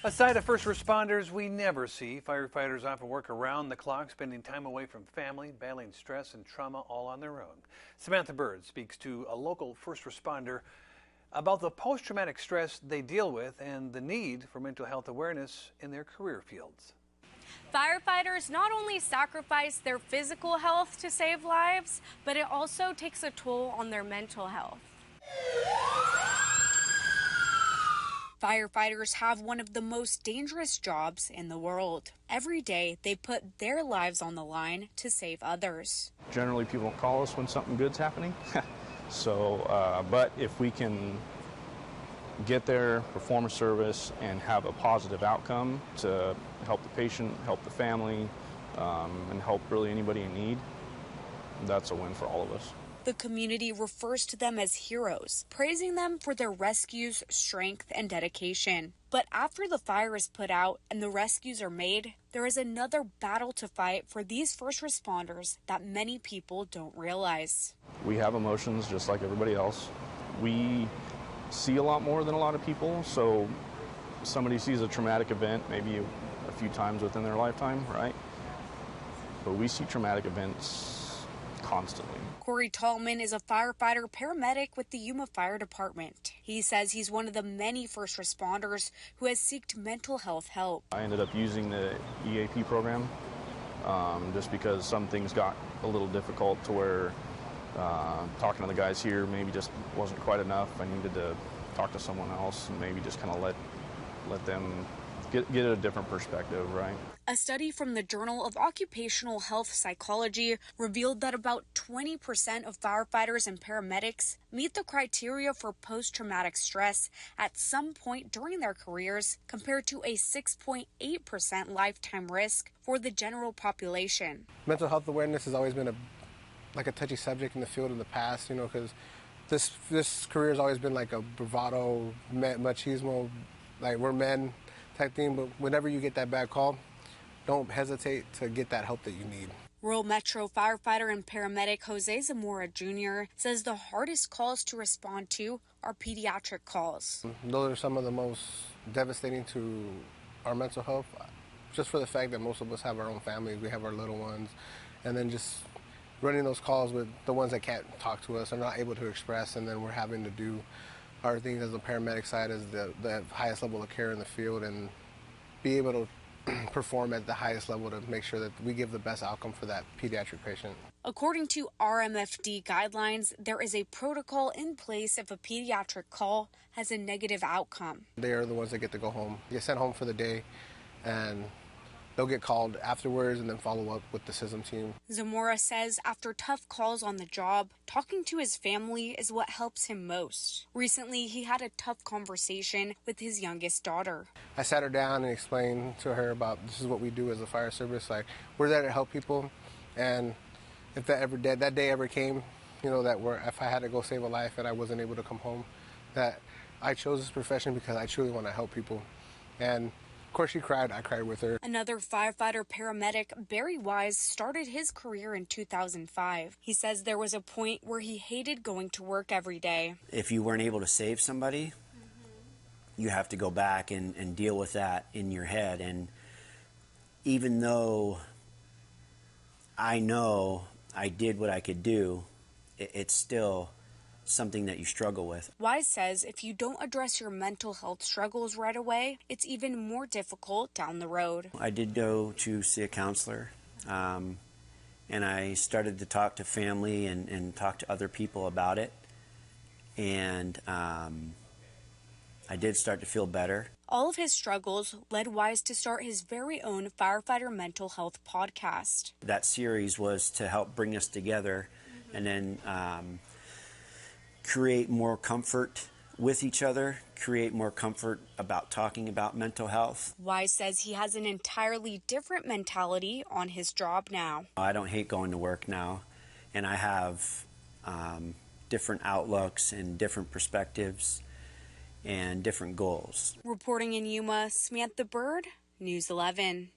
Aside of first responders we never see, firefighters often work around the clock, spending time away from family, battling stress and trauma all on their own. Samantha Bird speaks to a local first responder about the post-traumatic stress they deal with and the need for mental health awareness in their career fields. Firefighters not only sacrifice their physical health to save lives, but it also takes a toll on their mental health. Firefighters have one of the most dangerous jobs in the world. Every day, they put their lives on the line to save others. Generally, people don't call us when something good's happening. But if we can get there, perform a service, and have a positive outcome to help the patient, help the family, and help really anybody in need, that's a win for all of us. The community refers to them as heroes, praising them for their rescues, strength, and dedication. But after the fire is put out and the rescues are made, there is another battle to fight for these first responders that many people don't realize. We have emotions just like everybody else. We see a lot more than a lot of people, so somebody sees a traumatic event maybe a few times within their lifetime, right? But we see traumatic events constantly. Corey Tallman is a firefighter paramedic with the Yuma Fire Department. He says he's one of the many first responders who has sought mental health help. I ended up using the EAP program just because some things got a little difficult to where talking to the guys here maybe just wasn't quite enough. I needed to talk to someone else and maybe just kind of let them get a different perspective, right? A study from the Journal of Occupational Health Psychology revealed that about 20% of firefighters and paramedics meet the criteria for post-traumatic stress at some point during their careers, compared to a 6.8% lifetime risk for the general population. Mental health awareness has always been a touchy subject in the field in the past, because this career has always been like a bravado, machismo, like we're men type thing. But whenever you get that bad call, don't hesitate to get that help that you need. Rural Metro firefighter and paramedic Jose Zamora Jr. says the hardest calls to respond to are pediatric calls. Those are some of the most devastating to our mental health, just for the fact that most of us have our own families, we have our little ones, and then just running those calls with the ones that can't talk to us, are not able to express, and then we're having to do our things as the paramedic side as the highest level of care in the field and be able to perform at the highest level to make sure that we give the best outcome for that pediatric patient. According to RMFD guidelines, there is a protocol in place if a pediatric call has a negative outcome. They are the ones that get to go home, get sent home for the day, and they'll get called afterwards and then follow up with the SISM team. Zamora says after tough calls on the job, talking to his family is what helps him most. Recently, he had a tough conversation with his youngest daughter. I sat her down and explained to her about this is what we do as a fire service. Like, we're there to help people, and if that day ever came, if I had to go save a life and I wasn't able to come home, that I chose this profession because I truly want to help people. And of course, she cried. I cried with her. Another firefighter paramedic, Barry Wise, started his career in 2005. He says there was a point where he hated going to work every day. If you weren't able to save somebody, you have to go back and deal with that in your head. And even though I know I did what I could do, it's still something that you struggle with. Wise says if you don't address your mental health struggles right away, it's even more difficult down the road. I did go to see a counselor, and I started to talk to family and talk to other people about it, and I did start to feel better. All of his struggles led Wise to start his very own Firefighter Mental Health podcast. That series was to help bring us together and then create more comfort with each other, create more comfort about talking about mental health. Wise says he has an entirely different mentality on his job now. I don't hate going to work now, and I have different outlooks and different perspectives and different goals. Reporting in Yuma, Samantha Bird, News 11.